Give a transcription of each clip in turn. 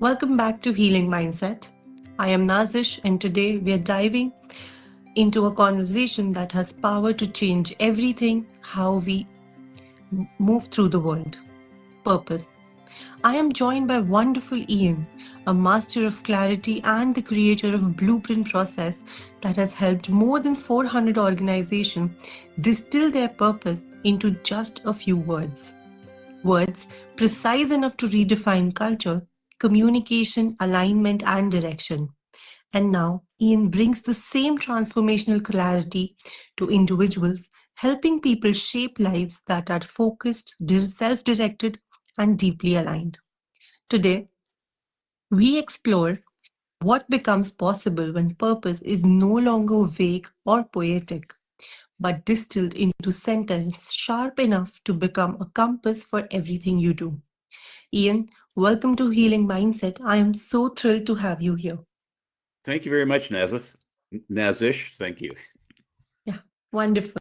Welcome back to Healing Mindset. I am Nazish, and today we are diving into a conversation that has power to change everything how we move through the world. Purpose. I am joined by wonderful Ian, a master of clarity and the creator of Blueprint process that has helped more than 400 organizations distill their purpose into just a few words. Words precise enough to redefine culture, communication, alignment, and direction. And now, Ian brings the same transformational clarity to individuals, helping people shape lives that are focused, self directed, and deeply aligned. Today, we explore what becomes possible when purpose is no longer vague or poetic, but distilled into sentence sharp enough to become a compass for everything you do. Ian, welcome to Healing Mindset. I am so thrilled to have you here. Thank you very much, Nazish. Thank you. Yeah, wonderful.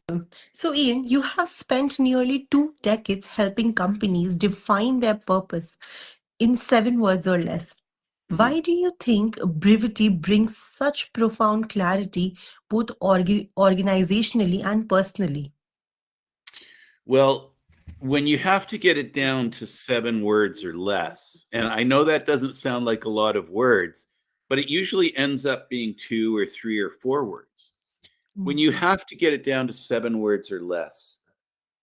So, Ian, you have spent nearly 2 decades helping companies define their purpose in 7 words or less. Mhm. Why do you think brevity brings such profound clarity, both organizationally and personally? Well, when you have to get it down to 7 words or less, and I know that doesn't sound like a lot of words, but it usually ends up being 2 or 3 or 4 words. When you have to get it down to 7 words or less,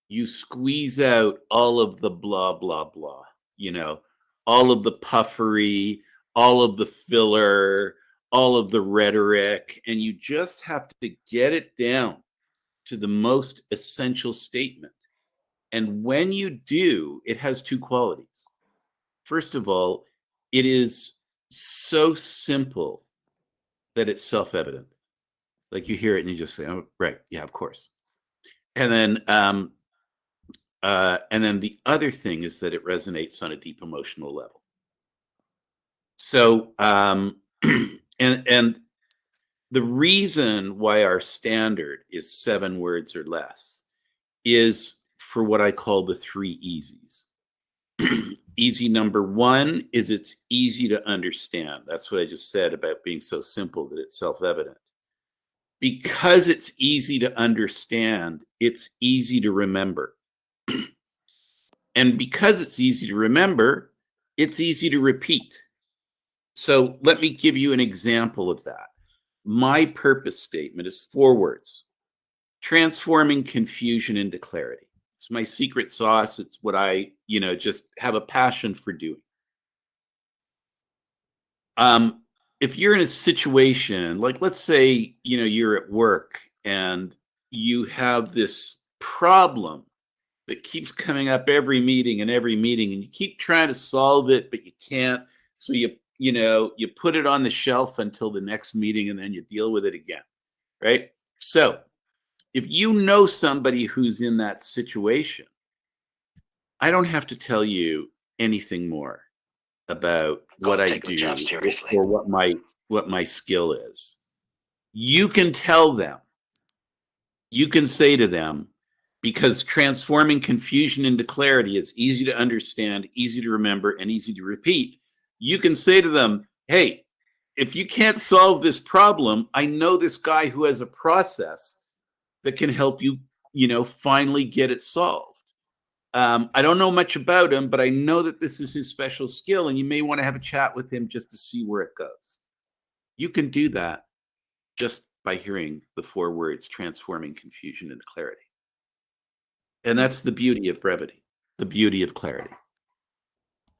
you squeeze out all of the blah, blah, blah, you know, all of the puffery, all of the filler, all of the rhetoric, and you just have to get it down to the most essential statement. And when you do, it has two qualities. First of all, it is so simple that it's self evident. Like you hear it and you just say, oh, right. Yeah, of course. And then the other thing is that it resonates on a deep emotional level. So, and the reason why our standard is 7 words or less is for what I call the 3 easies. Easy number one is it's easy to understand. That's what I just said about being so simple that it's self-evident. Because it's easy to understand, it's easy to remember. And because it's easy to remember, it's easy to repeat. So let me give you an example of that. My purpose statement is 4 words: transforming confusion into clarity. It's my secret sauce. It's what I, just have a passion for doing. Um, if you're in a situation, like let's say, you're at work and you have this problem that keeps coming up every meeting and every meeting, and you keep trying to solve it, but you can't. So you put it on the shelf until the next meeting and then you deal with it again. Right. So if you know somebody who's in that situation, I don't have to tell you anything more about what Don't I take the job do seriously. or what my skill is. You can tell them, you can say to them, because transforming confusion into clarity is easy to understand, easy to remember, and easy to repeat. You can say to them, hey, if you can't solve this problem, I know this guy who has a process that can help you, finally get it solved. I don't know much about him, but I know that this is his special skill, and you may want to have a chat with him just to see where it goes. You can do that just by hearing the 4 words: transforming confusion into clarity. And that's the beauty of brevity, the beauty of clarity.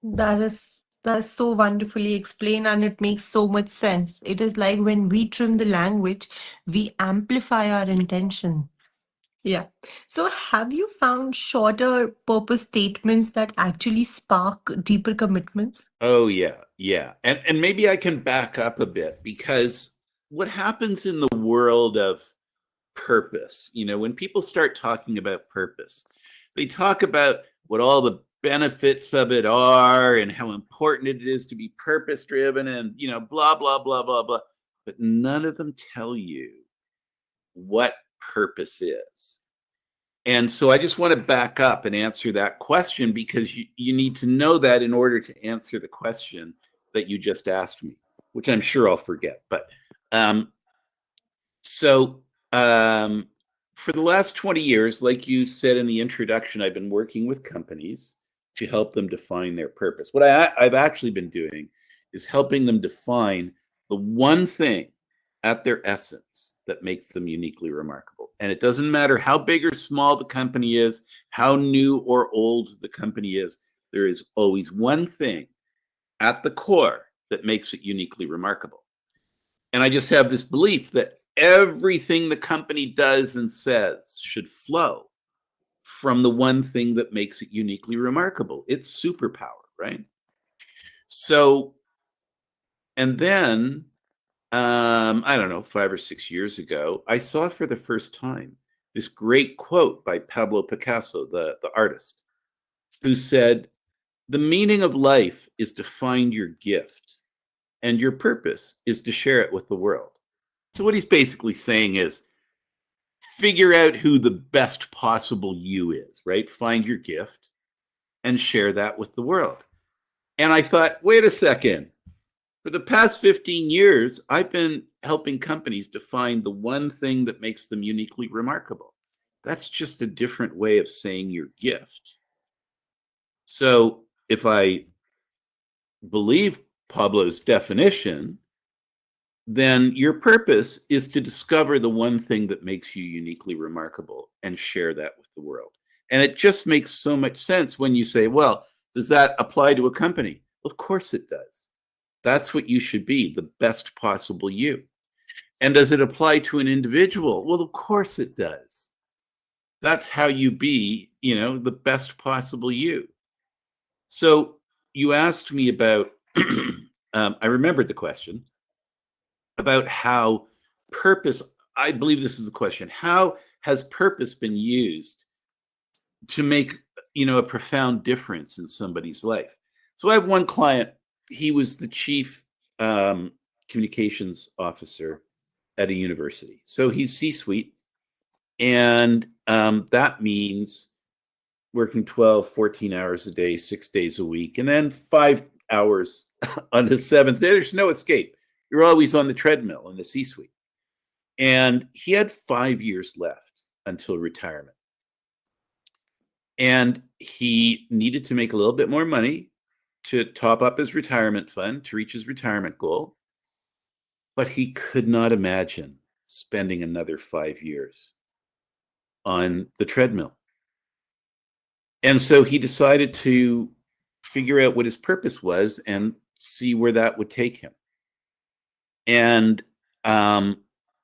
That is so wonderfully explained, and it makes so much sense. It is like when we trim the language, we amplify our intention. Yeah. So have you found shorter purpose statements that actually spark deeper commitments? Oh yeah, yeah. And maybe I can back up a bit, because what happens in the world of purpose, when people start talking about purpose, they talk about what all the benefits of it are and how important it is to be purpose driven and, blah, blah, blah, blah, blah. But none of them tell you what purpose is. And so I just want to back up and answer that question, because you need to know that in order to answer the question that you just asked me, which I'm sure I'll forget. But um, so for the last 20 years, like you said in the introduction, I've been working with companies to help them define their purpose. What I've actually been doing is helping them define the one thing at their essence that makes them uniquely remarkable. And it doesn't matter how big or small the company is, how new or old the company is, there is always one thing at the core that makes it uniquely remarkable. And I just have this belief that everything the company does and says should flow from the one thing that makes it uniquely remarkable. It's superpower, right? So, and then, I don't know, 5 or 6 years ago, I saw for the first time this great quote by Pablo Picasso, the artist, who said, "The meaning of life is to find your gift, and your purpose is to share it with the world." So, what he's basically saying is, figure out who the best possible you is, right? Find your gift and share that with the world. And I thought, wait a second. For the past 15 years, I've been helping companies define the one thing that makes them uniquely remarkable. That's just a different way of saying your gift. So if I believe Pablo's definition, then your purpose is to discover the one thing that makes you uniquely remarkable and share that with the world. And it just makes so much sense when you say, well, does that apply to a company? Of course it does. That's what you should be, the best possible you. And does it apply to an individual? Well, of course it does. That's how you be, the best possible you. So you asked me about, I remembered the question about how purpose, I believe this is the question, how has purpose been used to make, a profound difference in somebody's life? So I have one client, he was the chief communications officer at a university. So he's C-suite, and that means working 12, 14 hours a day, 6 days a week, and then 5 hours on the seventh day. There's no escape. You're always on the treadmill in the C-suite. And he had 5 years left until retirement. And he needed to make a little bit more money to top up his retirement fund to reach his retirement goal. But he could not imagine spending another 5 years on the treadmill. And so he decided to figure out what his purpose was and see where that would take him. And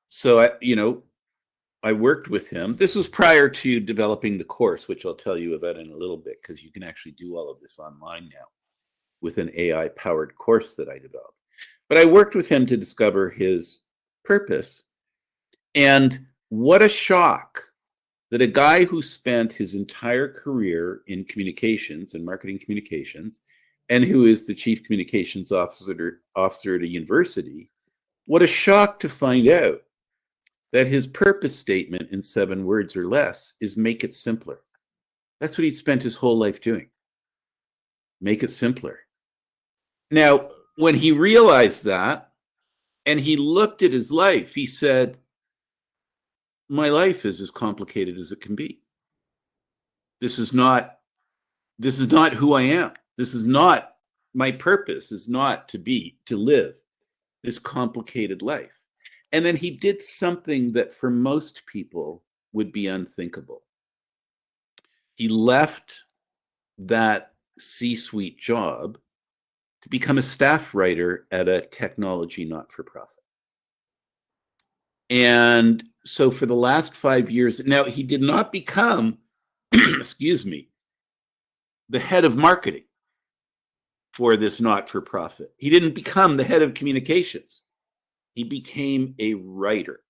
so I worked with him. This was prior to developing the course, which I'll tell you about in a little bit, because you can actually do all of this online now with an AI-powered course that I developed. But I worked with him to discover his purpose. And what a shock that a guy who spent his entire career in communications and marketing communications, and who is the chief communications officer at a university, what a shock to find out that his purpose statement in 7 words or less is make it simpler. That's what he'd spent his whole life doing. Make it simpler. Now, when he realized that, and he looked at his life, he said, my life is as complicated as it can be. This is not who I am. This is not, my purpose is not to live this complicated life. And then he did something that for most people would be unthinkable. He left that C-suite job to become a staff writer at a technology not-for-profit. And so for the last 5 years, now he did not become, excuse me, the head of marketing for this not-for-profit. He didn't become the head of communications. He became a writer.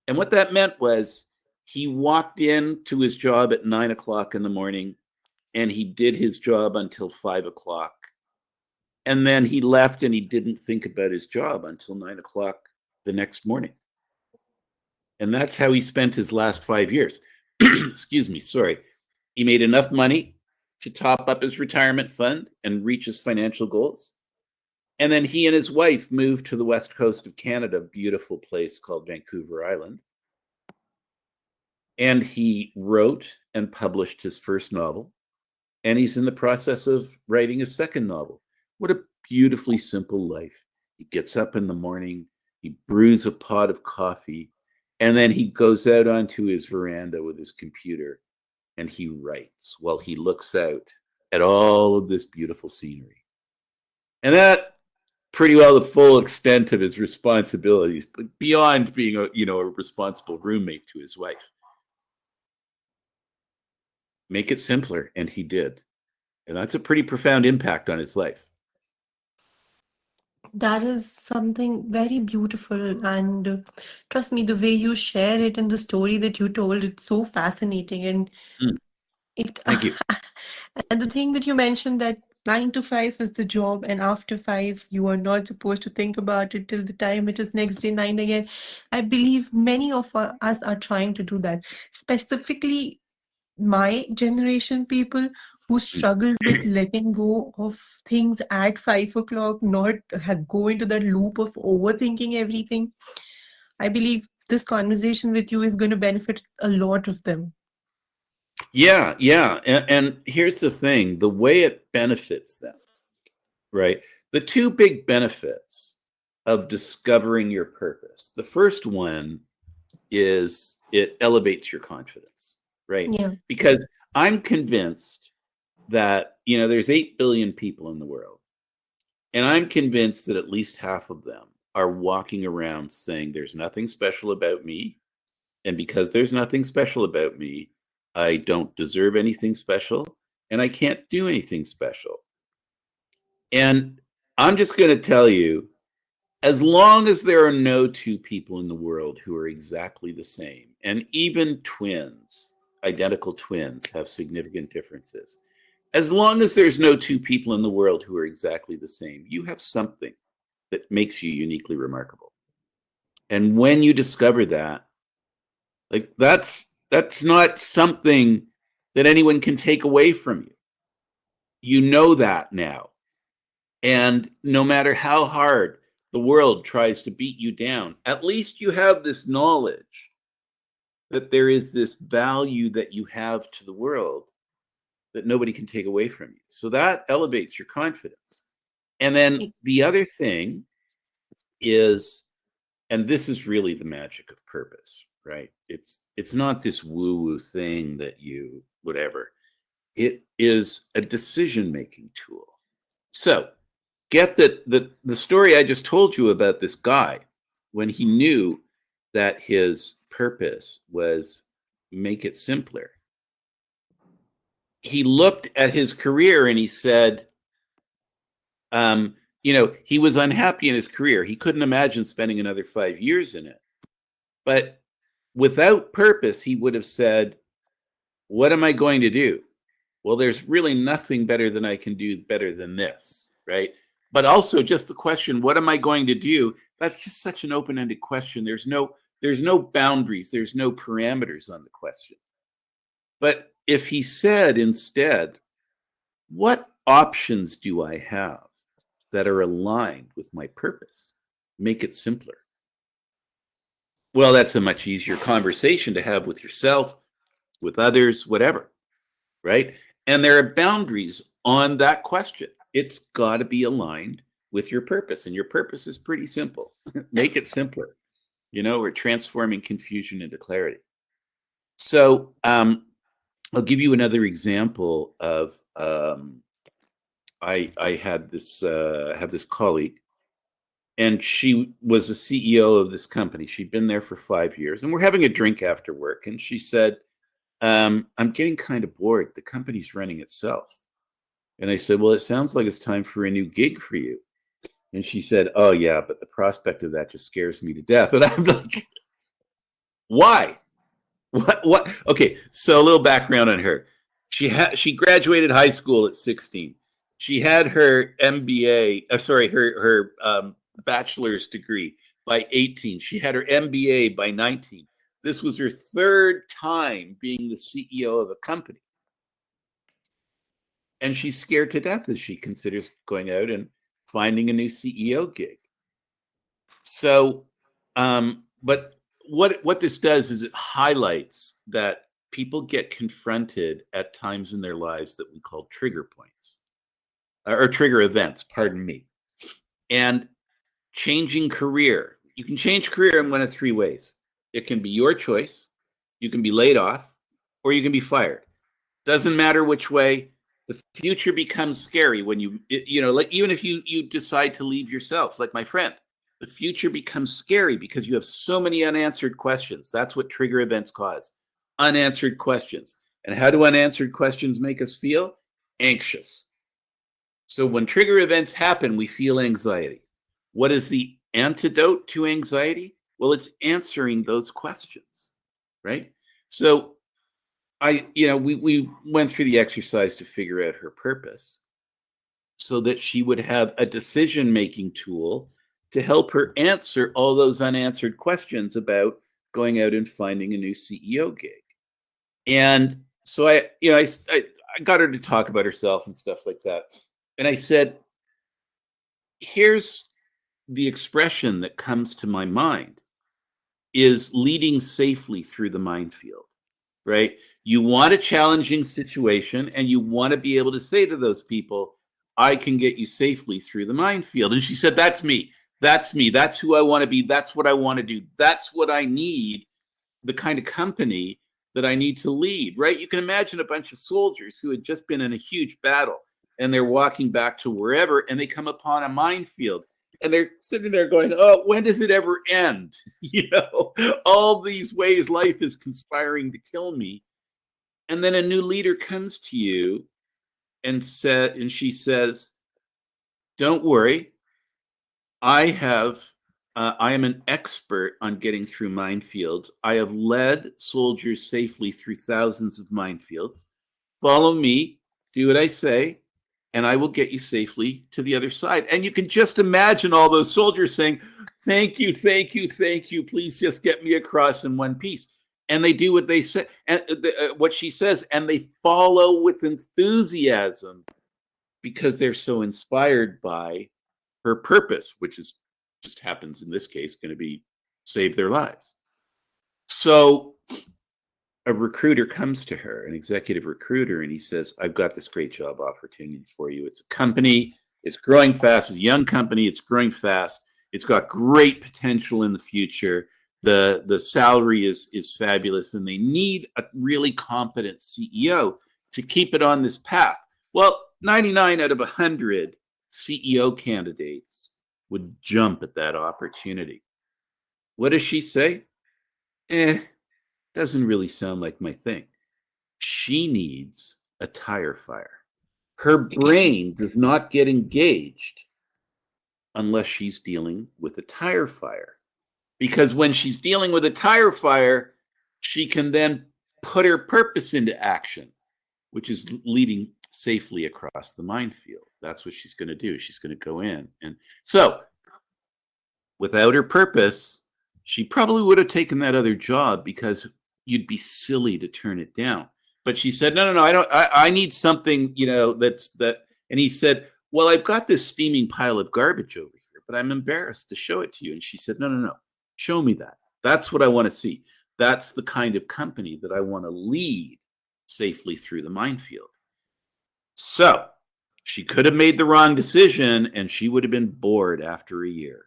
And what that meant was he walked into his job at 9 o'clock in the morning, and he did his job until 5 o'clock. And then he left and he didn't think about his job until 9 o'clock the next morning. And that's how he spent his last 5 years. Excuse me, sorry. He made enough money to top up his retirement fund and reach his financial goals. And then he and his wife moved to the west coast of Canada, a beautiful place called Vancouver Island. And he wrote and published his first novel. And he's in the process of writing a second novel. What a beautifully simple life. He gets up in the morning, he brews a pot of coffee, and then he goes out onto his veranda with his computer and he writes while he looks out at all of this beautiful scenery. And that pretty well the full extent of his responsibilities, but beyond being a responsible roommate to his wife. Make it simpler, and he did. And that's a pretty profound impact on his life. That is something very beautiful, and trust me, the way you share it and the story that you told, it's so fascinating. And Mm, it, thank you. and the thing that you mentioned that 9 to 5 is the job, and after 5, you are not supposed to think about it till the time it is next day 9 again. I believe many of us are trying to do that, specifically my generation people who struggle with letting go of things at 5 o'clock, not go into that loop of overthinking everything. I believe this conversation with you is going to benefit a lot of them. Yeah, yeah. And here's the thing, the way it benefits them, right? The two big benefits of discovering your purpose. The first one is it elevates your confidence, right? Yeah. Because I'm convinced that, there's 8 billion people in the world. And I'm convinced that at least half of them are walking around saying there's nothing special about me. And because there's nothing special about me, I don't deserve anything special and I can't do anything special. And I'm just going to tell you, as long as there are no two people in the world who are exactly the same, and even twins, identical twins, have significant differences, as long as there's no two people in the world who are exactly the same, you have something that makes you uniquely remarkable. And when you discover that, like that's not something that anyone can take away from you. You know that now. And no matter how hard the world tries to beat you down, at least you have this knowledge that there is this value that you have to the world that nobody can take away from you. So that elevates your confidence. And then the other thing is, and this is really the magic of purpose, right? It's not this woo-woo thing that you whatever. It is a decision-making tool. So get that the story I just told you about this guy, when he knew that his purpose was make it simpler, he looked at his career and he said, he was unhappy in his career. He couldn't imagine spending another 5 years in it. But without purpose, he would have said, what am I going to do? Well, there's really nothing better than I can do better than this, right? But also just the question, what am I going to do? That's just such an open-ended question. There's no boundaries, there's no parameters on the question. But if he said instead, what options do I have that are aligned with my purpose? Make it simpler. Well, that's a much easier conversation to have with yourself, with others, whatever, right? And there are boundaries on that question. It's got to be aligned with your purpose. And your purpose is pretty simple. Make it simpler. We're transforming confusion into clarity. So I'll give you another example of I had this have this colleague, and she was a CEO of this company. She'd been there for 5 years, and we're having a drink after work. And she said, I'm getting kind of bored. The company's running itself. And I said, well, it sounds like it's time for a new gig for you. And she said, oh, yeah, but the prospect of that just scares me to death. And I'm like, why? What? Okay, so a little background on her. She graduated high school at 16. She had her MBA, her bachelor's degree by 18. She had her MBA by 19. This was her third time being the CEO of a company. And she's scared to death as she considers going out and finding a new CEO gig. So, but what this does is it highlights that people get confronted at times in their lives that we call trigger points or trigger events, pardon me. And changing career. You can change career in one of three ways. It can be your choice, you can be laid off, or you can be fired. Doesn't matter which way. The future becomes scary when like even if you decide to leave yourself, like my friend, the future becomes scary because you have so many unanswered questions. That's what trigger events cause. Unanswered questions. And how do unanswered questions make us feel? Anxious. So when trigger events happen, we feel anxiety. What is the antidote to anxiety? Well, it's answering those questions, right? So we went through the exercise to figure out her purpose so that she would have a decision-making tool to help her answer all those unanswered questions about going out and finding a new CEO gig. And so I got her to talk about herself and stuff like that. And I said, here's the expression that comes to my mind is leading safely through the minefield, right? You want a challenging situation and you want to be able to say to those people, I can get you safely through the minefield. And she said, that's me. That's me. That's who I want to be. That's what I want to do. That's what I need, the kind of company that I need to lead, right? You can imagine a bunch of soldiers who had just been in a huge battle and they're walking back to wherever and they come upon a minefield and they're sitting there going, oh, when does it ever end? All these ways life is conspiring to kill me. And then a new leader comes to you and she says, don't worry, I am an expert on getting through minefields. I have led soldiers safely through thousands of minefields. Follow me, do what I say, and I will get you safely to the other side. And you can just imagine all those soldiers saying, thank you, thank you, thank you. Please just get me across in one piece. And they do what they say, and what she says, and they follow with enthusiasm because they're so inspired by her purpose, which is just happens in this case going to be save their lives. So a recruiter comes to her, an executive recruiter, and he says, I've got this great job opportunity for you. It's a company, it's growing fast, it's a young company, it's growing fast, it's got great potential in the future. The salary is fabulous, and they need a really competent CEO to keep it on this path. Well, 99 out of 100 CEO candidates would jump at that opportunity. What does she say? Doesn't really sound like my thing. She needs a tire fire. Her brain does not get engaged unless she's dealing with a tire fire. Because when she's dealing with a tire fire, she can then put her purpose into action, which is leading safely across the minefield. That's what she's going to do. She's going to go in. And so without her purpose, she probably would have taken that other job because you'd be silly to turn it down. But she said, no, I need something, that. And he said, well, I've got this steaming pile of garbage over here, but I'm embarrassed to show it to you. And she said, no, show me that. That's what I want to see. That's the kind of company that I want to lead safely through the minefield. So she could have made the wrong decision and she would have been bored after a year.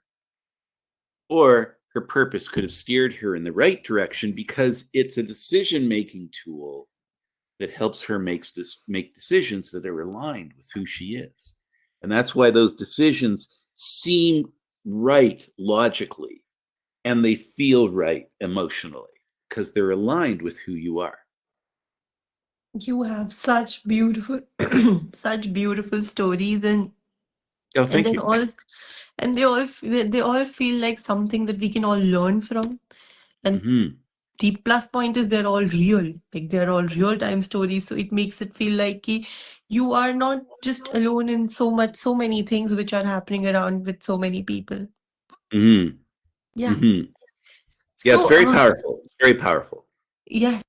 Or her purpose could have steered her in the right direction because it's a decision-making tool that helps her make decisions that are aligned with who she is. And that's why those decisions seem right logically and they feel right emotionally because they're aligned with who you are. You have such beautiful, such beautiful stories, Oh, and thank then you. all, and they all feel like something that we can all learn from. And Mm-hmm. the plus point is they're all real, like they're all real time stories. So it makes it feel like you are not just alone in so many things which are happening around with so many people. Mm-hmm. Yeah. Mm-hmm. Yeah, it's So, very powerful. It's very powerful. Yes.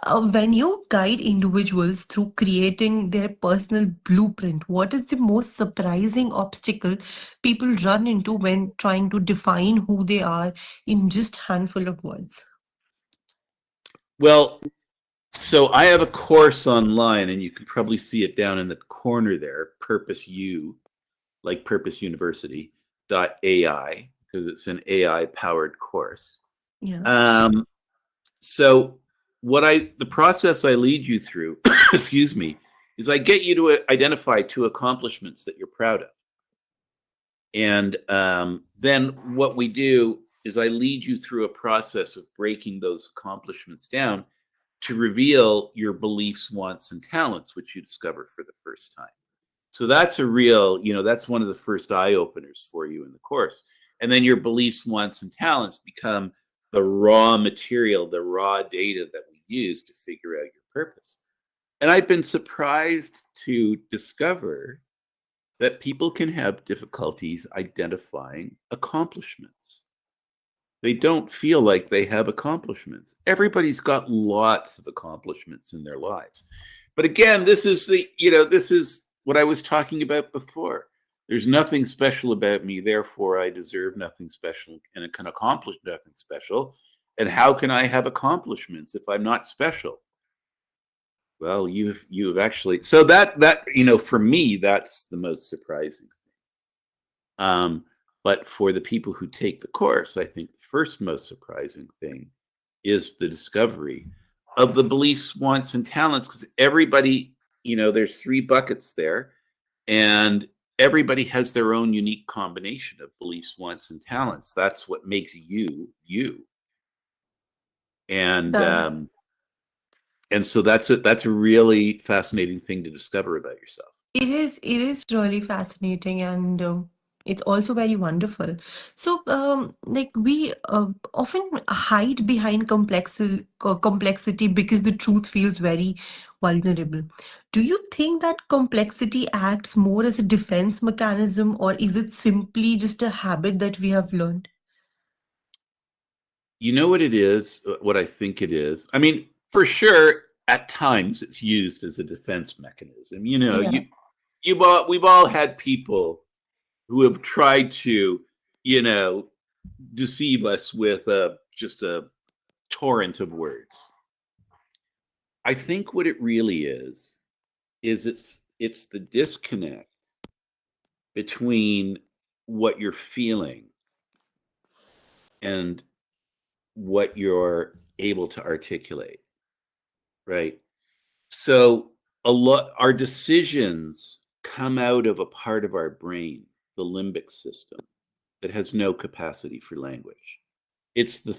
When you guide individuals through creating their personal blueprint, what is the most surprising obstacle people run into when trying to define who they are in just handful of words? Well, so I have a course online, and you can probably see it down in the corner there, Purpose U, like Purpose University .ai, because it's an AI powered course. Yeah. Um, so the process I lead you through, excuse me, is I get you to identify two accomplishments that you're proud of. And then what we do is I lead you through a process of breaking those accomplishments down to reveal your beliefs, wants, and talents, which you discover for the first time. So that's a real, that's one of the first eye openers for you in the course. And then your beliefs, wants, and talents become the raw material, the raw data that we use to figure out your purpose. And I've been surprised to discover that people can have difficulties identifying accomplishments. They don't feel like they have accomplishments. Everybody's got lots of accomplishments in their lives. But again, this is what I was talking about before. There's nothing special about me, therefore I deserve nothing special and it can accomplish nothing special. And how can I have accomplishments if I'm not special? Well, you've actually, so that for me that's the most surprising. Um, but for the people who take the course, I think the first most surprising thing is the discovery of the beliefs, wants, and talents. Because everybody, there's three buckets there, and everybody has their own unique combination of beliefs, wants, and talents. That's what makes you you. And That um, and so that's a really fascinating thing to discover about yourself. it is really fascinating, and it's also very wonderful. So, like we often hide behind complexity because the truth feels very vulnerable. Do you think that complexity acts more as a defense mechanism, or is it simply just a habit that we have learned? You know what it is, what I think it is? I mean, for sure, at times it's used as a defense mechanism. Yeah. We've all had people who have tried to, you know, deceive us with just a torrent of words. I think what it really is it's the disconnect between what you're feeling and what you're able to articulate, right? So a lot our decisions come out of a part of our brain, the limbic system, that has no capacity for language. It's the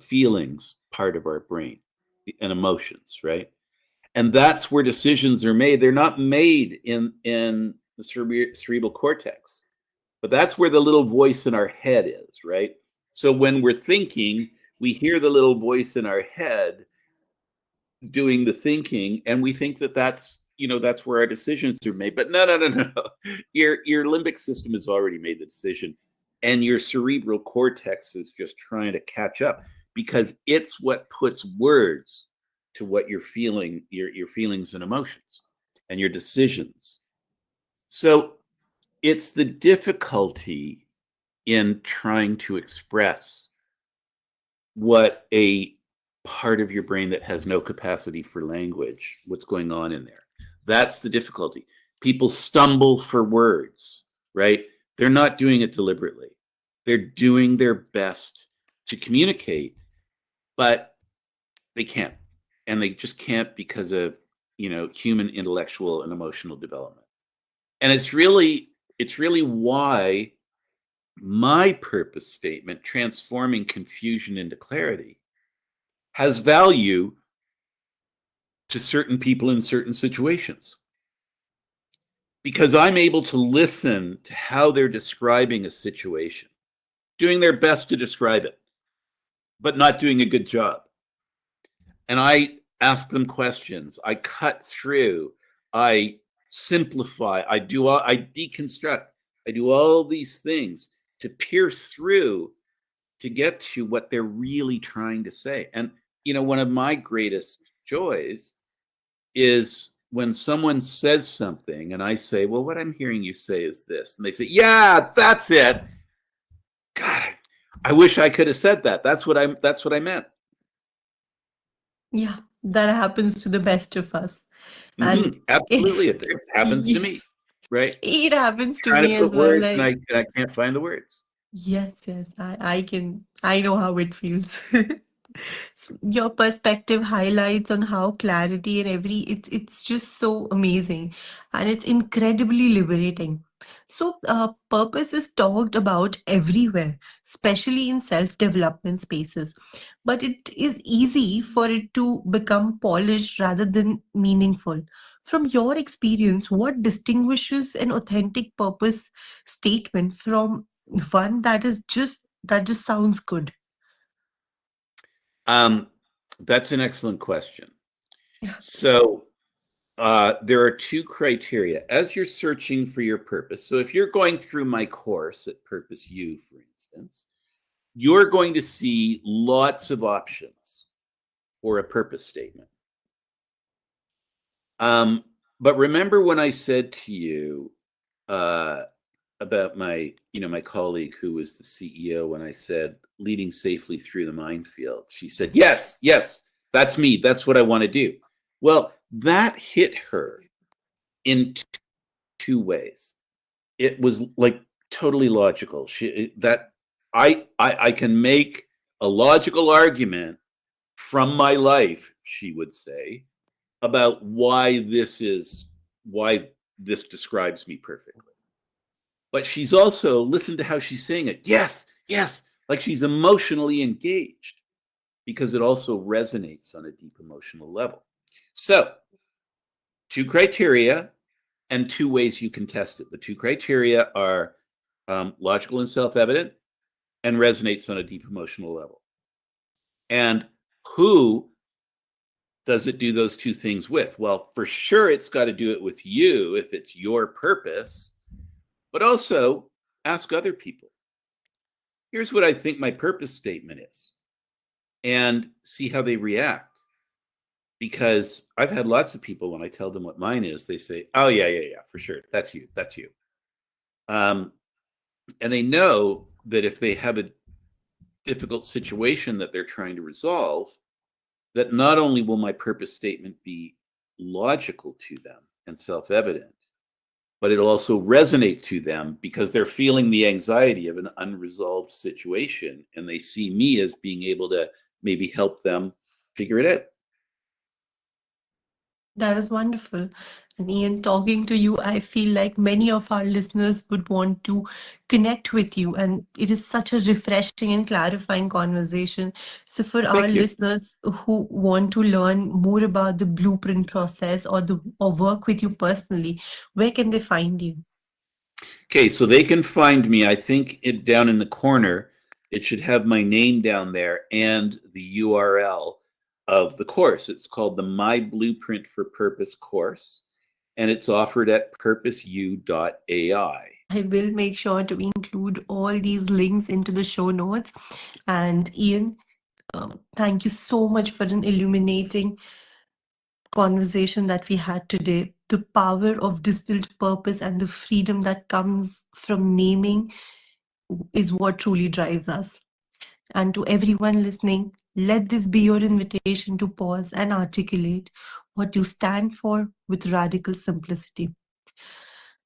feelings part of our brain and emotions, right? And that's where decisions are made. They're not made in the cerebral cortex, but that's where the little voice in our head is, right? So when we're thinking, we hear the little voice in our head doing the thinking, and we think that that's where our decisions are made. But no. Your limbic system has already made the decision, and your cerebral cortex is just trying to catch up because it's what puts words to what you're feeling, your feelings and emotions and your decisions. So it's the difficulty in trying to express what a part of your brain that has no capacity for language, what's going on in there. That's the difficulty. People stumble for words, right? They're not doing it deliberately. They're doing their best to communicate, but they can't. And they just can't because of, human intellectual and emotional development. And it's really why my purpose statement, transforming confusion into clarity, has value to certain people in certain situations because I'm able to listen to how they're describing a situation, doing their best to describe it, but not doing a good job. And I ask them questions. I cut through. I simplify. I deconstruct. I do all these things to pierce through to get to what they're really trying to say. And one of my greatest joys is when someone says something and I say, well, what I'm hearing you say is this. And they say, yeah, that's it. God, I wish I could have said that. That's what I meant. Yeah, that happens to the best of us. And it, Absolutely. It happens to me, right? it happens to Trying to me as put well. words and Like, I can't find the words. yes, yes, I know how it feels. Your perspective highlights on how clarity and it's just so amazing, and it's incredibly liberating. So purpose is talked about everywhere, especially in self-development spaces, but it is easy for it to become polished rather than meaningful. From your experience, what distinguishes an authentic purpose statement from one that just sounds good? Um, that's an excellent question. Yeah. So there are two criteria as you're searching for your purpose. So if you're going through my course at Purpose U, for instance, you're going to see lots of options for a purpose statement. Um, but remember when I said to you uh, about my colleague who was the CEO, when I said leading safely through the minefield, she said, yes, yes, that's me. That's what I want to do. Well, that hit her in two ways. It was like totally logical. That I can make a logical argument from my life, she would say, about why this describes me perfectly. But she's also, listen to how she's saying it. Yes, yes, like she's emotionally engaged because it also resonates on a deep emotional level. So, two criteria and two ways you can test it. The two criteria are logical and self evident and resonates on a deep emotional level. And who does it do those two things with? Well, for sure, it's got to do it with you if it's your purpose, but also ask other people. Here's what I think my purpose statement is, and see how they react. Because I've had lots of people, when I tell them what mine is, they say, oh, yeah, yeah, yeah, for sure. That's you. That's you. Um, and they know that if they have a difficult situation that they're trying to resolve, that not only will my purpose statement be logical to them and self evident, but it'll also resonate to them because they're feeling the anxiety of an unresolved situation and they see me as being able to maybe help them figure it out. That is wonderful. And Ian, talking to you, I feel like many of our listeners would want to connect with you. And it is such a refreshing and clarifying conversation. So, for our Thank you. listeners who want to learn more about the blueprint process or work with you personally, where can they find you? Okay, so they can find me. I think it down in the corner. It should have my name down there and the URL of the course. It's called the My Blueprint for Purpose course, and it's offered at purposeu.ai. I will make sure to include all these links into the show notes. And Ian, thank you so much for an illuminating conversation that we had today. The power of distilled purpose and the freedom that comes from naming is what truly drives us. And to everyone listening, let this be your invitation to pause and articulate what you stand for with radical simplicity.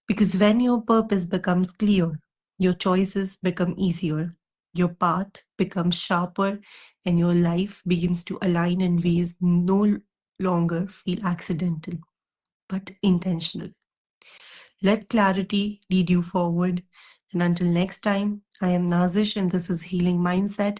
Because when your purpose becomes clear, your choices become easier, your path becomes sharper, and your life begins to align in ways no longer feel accidental but intentional. Let clarity lead you forward. And until next time, I am Nazish, and this is Healing Mindset.